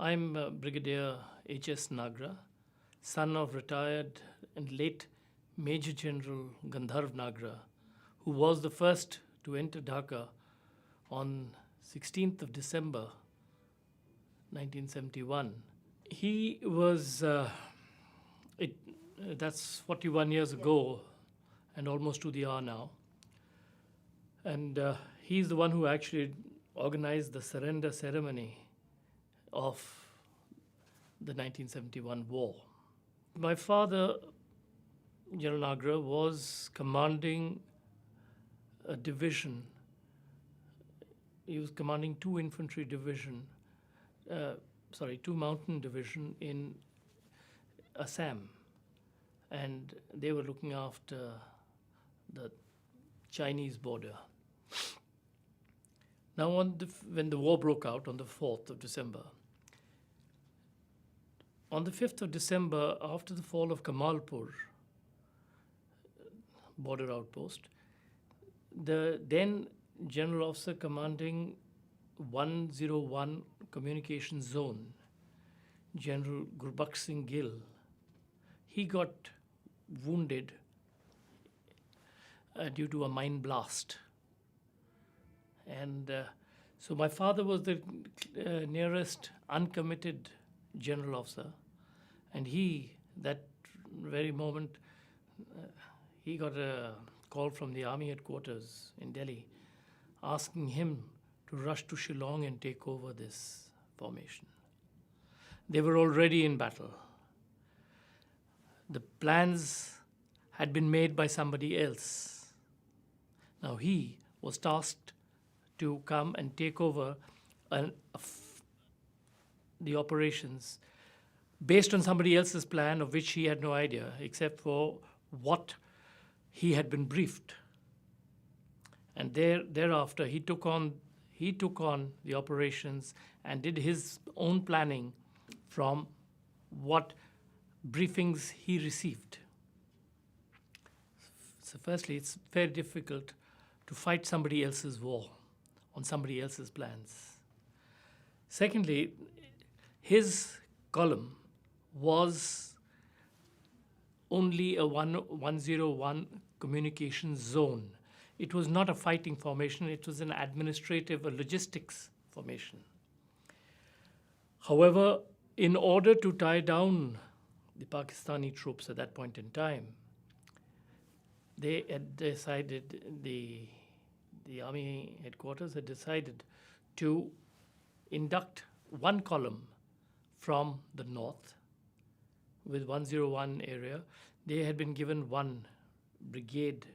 I'm Brigadier H.S. Nagra, son of retired and late Major General Gandharv Nagra, who was the first to enter Dhaka on 16th of December 1971. He was, that's 41 years ago and almost to the hour now. And he's the one who actually organized the surrender ceremony of the 1971 war. My father, General Nagra, was commanding a division. He was commanding two mountain division in Assam, and they were looking after the Chinese border. Now, when the war broke out on the 4th of December, on the 5th of December, after the fall of Kamalpur border outpost, the then General Officer commanding 101 Communication Zone, General Gurbakh Singh Gill, he got wounded due to a mine blast. And so my father was the nearest uncommitted general officer, and that very moment, he got a call from the army headquarters in Delhi asking him to rush to Shillong and take over this formation. They were already in battle. The plans had been made by somebody else. Now he was tasked to come and take over the operations based on somebody else's plan, of which he had no idea, except for what he had been briefed. And thereafter, he took on the operations and did his own planning from what briefings he received. So firstly, it's very difficult to fight somebody else's war on somebody else's plans. Secondly, his column was only a 101 communication zone. It was not a fighting formation, it was an administrative or logistics formation. However, in order to tie down the Pakistani troops at that point in time, they had decided, the army headquarters had decided to induct one column from the north with 101 area. They had been given one brigade,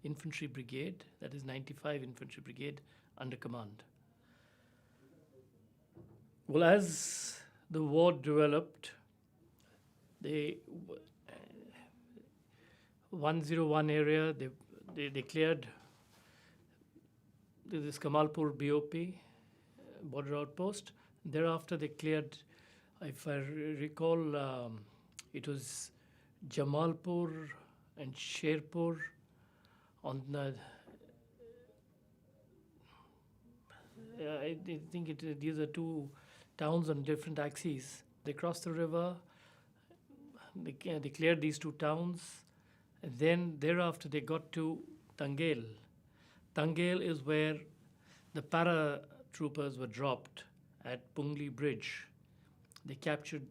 infantry brigade, that is 95 infantry brigade, under command. Well, as the war developed, the 101 area, they cleared this Kamalpur BOP, border outpost. Thereafter, they cleared, if I recall, it was Jamalpur and Sherpur on the, I think these are two towns on different axes. They crossed the river, they cleared these two towns, and then thereafter they got to Tangel. Tangel is where the paratroopers were dropped at Pungli Bridge. They captured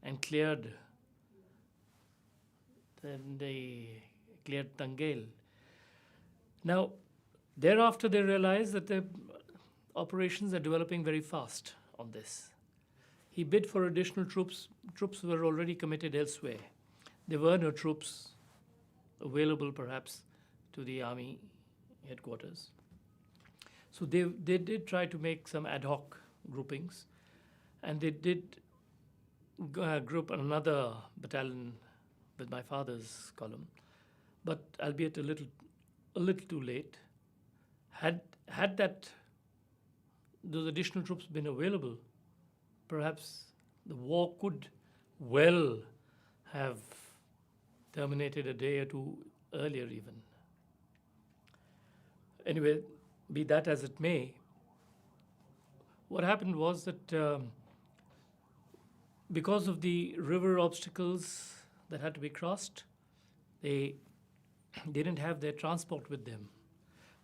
and cleared. Then they cleared Tangel. Now, thereafter they realized that the operations are developing very fast on this. He bid for additional troops. Troops were already committed elsewhere. There were no troops available, perhaps, to the army headquarters. So they did try to make some ad hoc groupings, and they did group another battalion with my father's column, but albeit a little too late. Had those additional troops been available, perhaps the war could well have terminated a day or two earlier even. Anyway, be that as it may, what happened was that because of the river obstacles that had to be crossed, they didn't have their transport with them.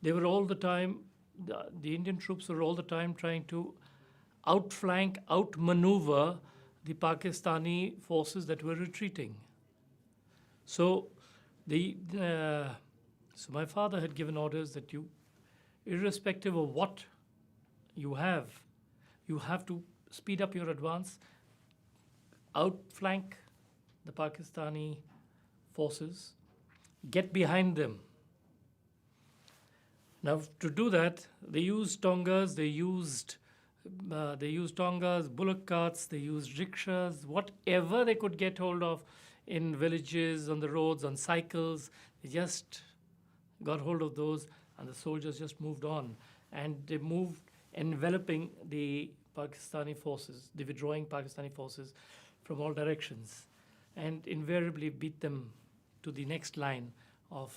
They were all the time, the Indian troops were all the time trying to outflank, outmaneuver the Pakistani forces that were retreating. So, so my father had given orders that you, irrespective of what you have to speed up your advance, outflank the Pakistani forces, get behind them. Now, to do that, they used tongas, bullock carts, they used rickshaws, whatever they could get hold of in villages, on the roads, on cycles. They just got hold of those, and the soldiers just moved on. And they moved, enveloping the Pakistani forces, the withdrawing Pakistani forces from all directions, and invariably beat them to the next line of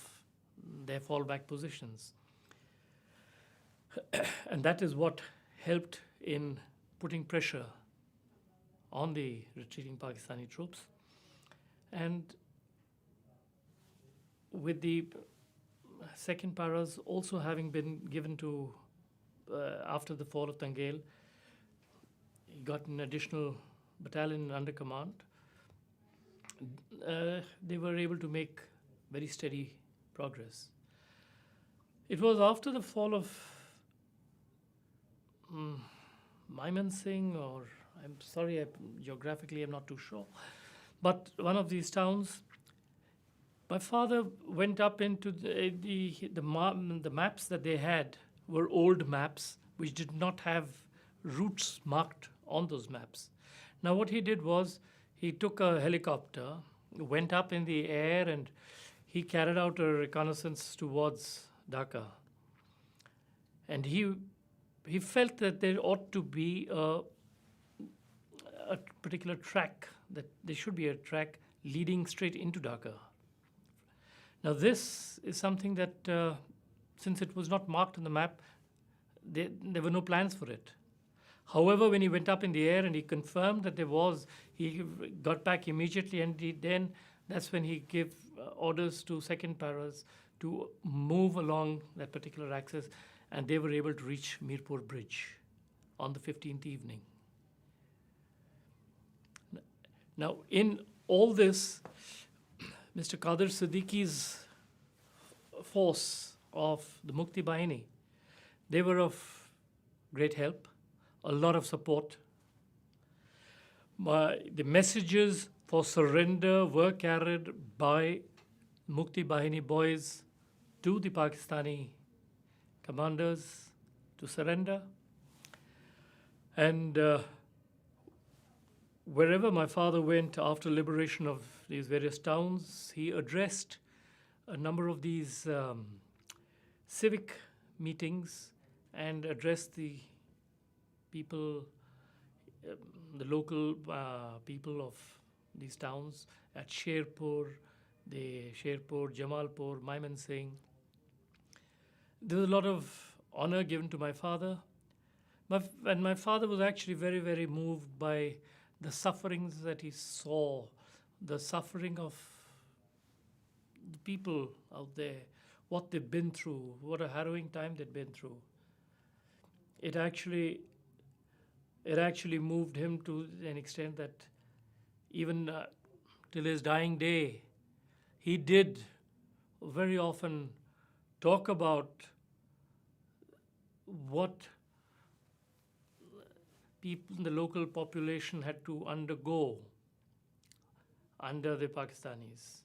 their fallback positions. And that is what helped in putting pressure on the retreating Pakistani troops. And with the second paras also having been given to, after the fall of Tangel, he got an additional battalion under command. They were able to make very steady progress. It was after the fall of Mymensingh, or I'm sorry, geographically I'm not too sure, but one of these towns. My father went up into the maps that they had were old maps which did not have routes marked on those maps. Now what he did was he took a helicopter, went up in the air, and he carried out a reconnaissance towards Dhaka. And he felt that there ought to be a particular track, that there should be a track leading straight into Dhaka. Now this is something that, since it was not marked on the map, there were no plans for it. However, when he went up in the air and he confirmed that there was, he got back immediately, and that's when he gave orders to second paras to move along that particular axis, and they were able to reach Mirpur Bridge on the 15th evening. Now, in all this, Mr. Qadir Siddiqui's force of the Mukti Bahini, they were of great help, a lot of support. The messages for surrender were carried by Mukti Bahini boys to the Pakistani commanders to surrender. And wherever my father went after liberation of these various towns, he addressed a number of these civic meetings and addressed the people, the local people of these towns at Sherpur, Jamalpur, Mymensingh. There was a lot of honor given to my father. And my father was actually very, very moved by the sufferings that he saw, the suffering of the people out there, what they've been through, what a harrowing time they'd been through. It actually moved him to an extent that even till his dying day, he did very often talk about what people, the local population, had to undergo under the Pakistanis.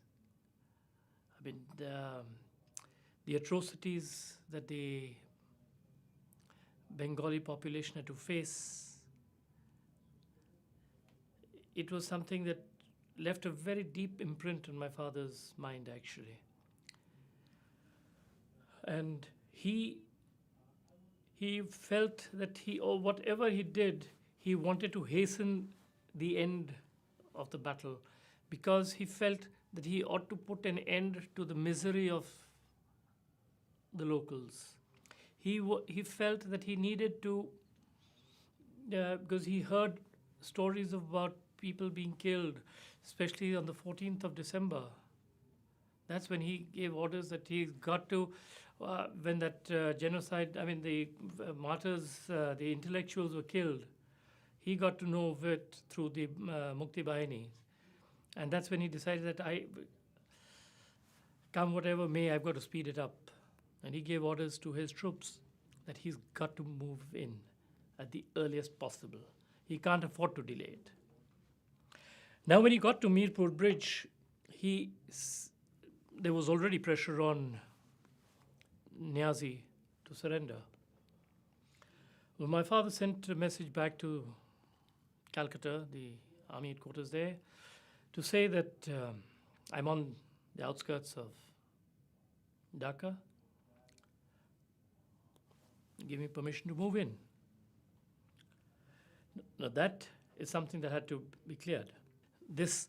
I mean, the atrocities that the Bengali population had to face, it was something that left a very deep imprint on my father's mind, actually. And he felt that whatever he did, he wanted to hasten the end of the battle, because he felt that he ought to put an end to the misery of the locals. He felt that he needed to because he heard stories about people being killed, especially on the 14th of December. That's when he gave orders that he got to, when that genocide, I mean, the martyrs, the intellectuals were killed. He got to know of it through the Mukti Bahini. And that's when he decided that come whatever may, I've got to speed it up. And he gave orders to his troops that he's got to move in at the earliest possible. He can't afford to delay it. Now, when he got to Mirpur Bridge, there was already pressure on Niazi to surrender. Well, my father sent a message back to Calcutta, the army headquarters there, to say that I'm on the outskirts of Dhaka. Give me permission to move in. Now that is something that had to be cleared. This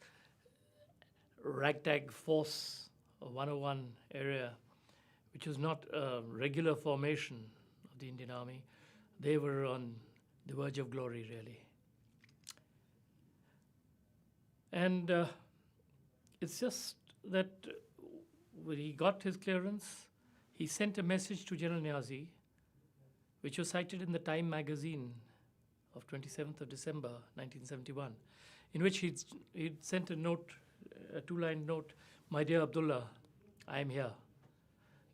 ragtag force of 101 area, which was not a regular formation of the Indian Army, they were on the verge of glory, really. And it's just that when he got his clearance, he sent a message to General Niazi, which was cited in the Time magazine of 27th of December 1971, in which he'd sent a note, a two-line note, "My dear Abdullah, I am here.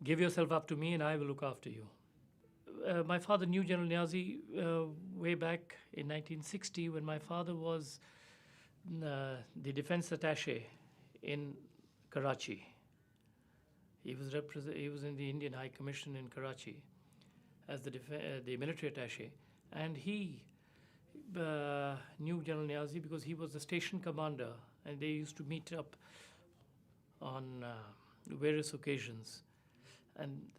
Give yourself up to me and I will look after you." My father knew General Niazi way back in 1960 when my father was the defense attaché in Karachi. He was in the Indian High Commission in Karachi as the military attaché, and he knew General Niazi because he was the station commander, and they used to meet up on various occasions. And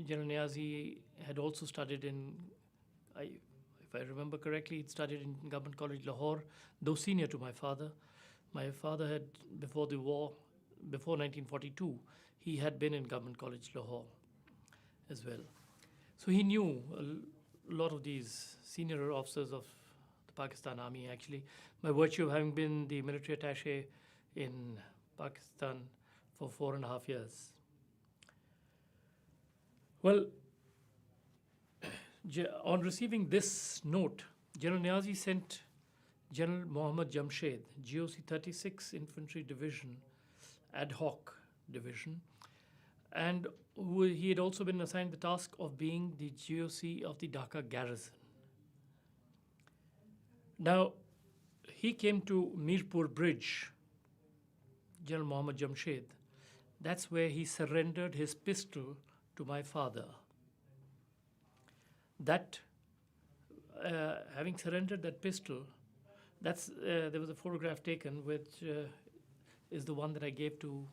General Niazi had also studied if I remember correctly, he'd studied in Government College Lahore, though senior to my father. My father had, before the war, before 1942, he had been in Government College Lahore as well. So he knew a lot of these senior officers of the Pakistan Army, actually, by virtue of having been the military attaché in Pakistan for 4.5 years. Well, on receiving this note, General Niazi sent General Mohammad Jamshed, GOC 36 Infantry Division, ad hoc division, and he had also been assigned the task of being the GOC of the Dhaka garrison. Now, he came to Mirpur Bridge, General Mohammad Jamshed. That's where he surrendered his pistol to my father. That, having surrendered that pistol, there was a photograph taken, which is the one that I gave to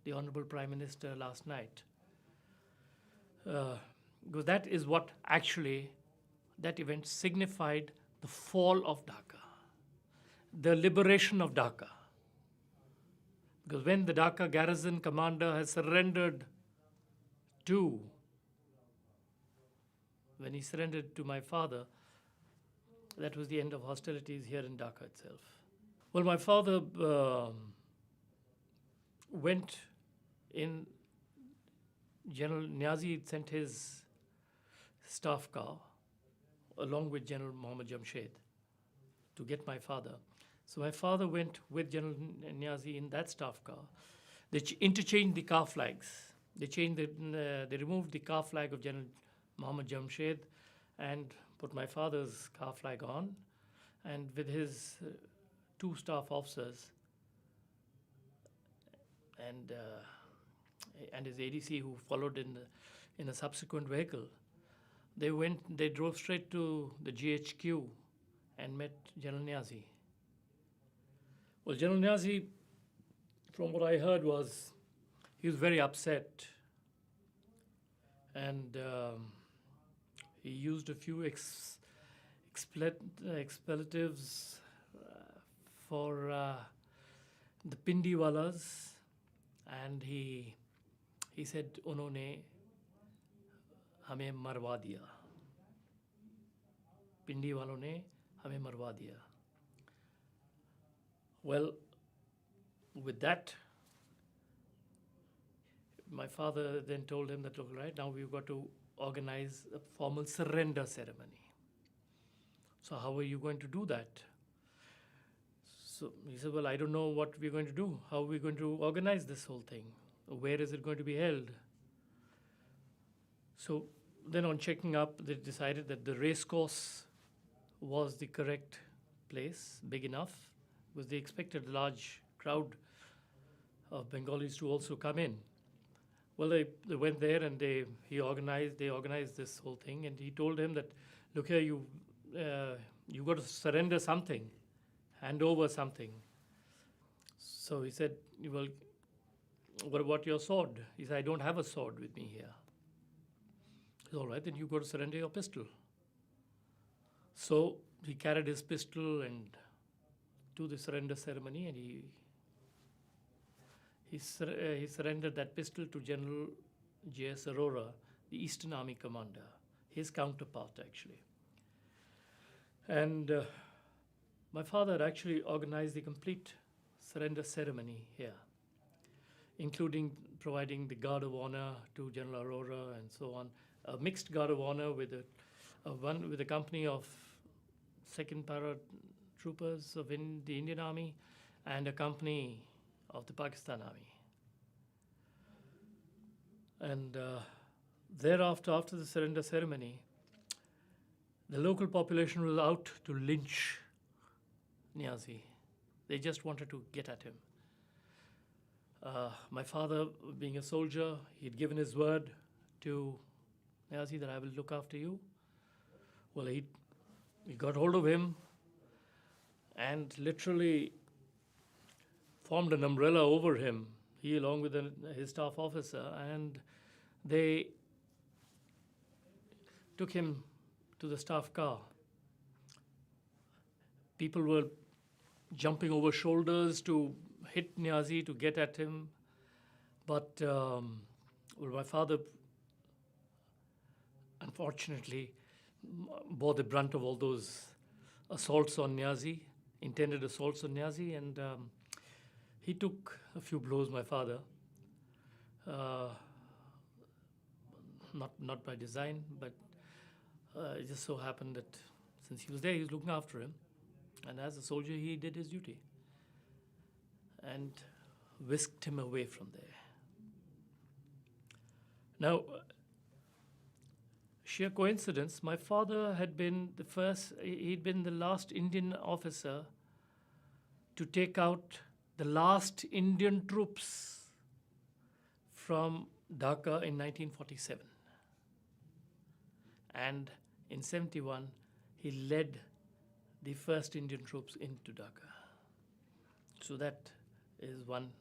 the Honorable Prime Minister last night. Because that is what actually, that event signified the fall of Dhaka, the liberation of Dhaka. Because when the Dhaka garrison commander has surrendered when he surrendered to my father, that was the end of hostilities here in Dhaka itself. Well, my father went in, General Niazi sent his staff car along with General Mohammad Jamshed to get my father. So my father went with General Niazi in that staff car. They interchanged the car flags. They removed the car flag of General Mohammad Jamshed and put my father's car flag on, and with his two staff officers and his ADC, who followed in a subsequent vehicle, they drove straight to the GHQ and met General Niazi. Well, General Niazi, from what I heard, he was very upset, and he used a few expletives for the Pindiwalas, and he said, "Unhone hame marwa diya." पिंडी वालों ने हमें मरवा दिया. Well, with that, my father then told him that, all right, now we've got to organize a formal surrender ceremony. So how are you going to do that? So he said, well, I don't know what we're going to do. How are we going to organize this whole thing? Where is it going to be held? So then on checking up, they decided that the race course was the correct place, big enough, because they expected a large crowd of Bengalis to also come in. Well, they went there and they organized this whole thing, and he told him that, look here, you got to surrender something, hand over something. So he said, well, what about your sword? He said, I don't have a sword with me here. He said, all right, then you got to surrender your pistol. So he carried his pistol and to the surrender ceremony, and he surrendered that pistol to General J.S. Arora, the Eastern Army commander, his counterpart actually. And my father had actually organized the complete surrender ceremony here, including providing the Guard of Honor to General Arora and so on, a mixed Guard of Honor with a company of 2nd Paratroopers of the Indian Army and a company of the Pakistan Army. And thereafter, after the surrender ceremony, the local population was out to lynch Niazi. They just wanted to get at him. My father, being a soldier, he'd given his word to Niazi that I will look after you. Well, he got hold of him and literally formed an umbrella over him, he along with his staff officer, and they took him to the staff car. People were jumping over shoulders to hit Niazi, to get at him. But well, my father, unfortunately, bore the brunt of all those assaults on Niazi, intended assaults on Niazi, and he took a few blows, my father. Not by design, but it just so happened that since he was there, he was looking after him. And as a soldier, he did his duty and whisked him away from there. Now, sheer coincidence, my father had been he'd been the last Indian officer to take out the last Indian troops from Dhaka in 1947. And in 71, he led the first Indian troops into Dhaka. So that is one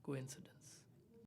coincidence.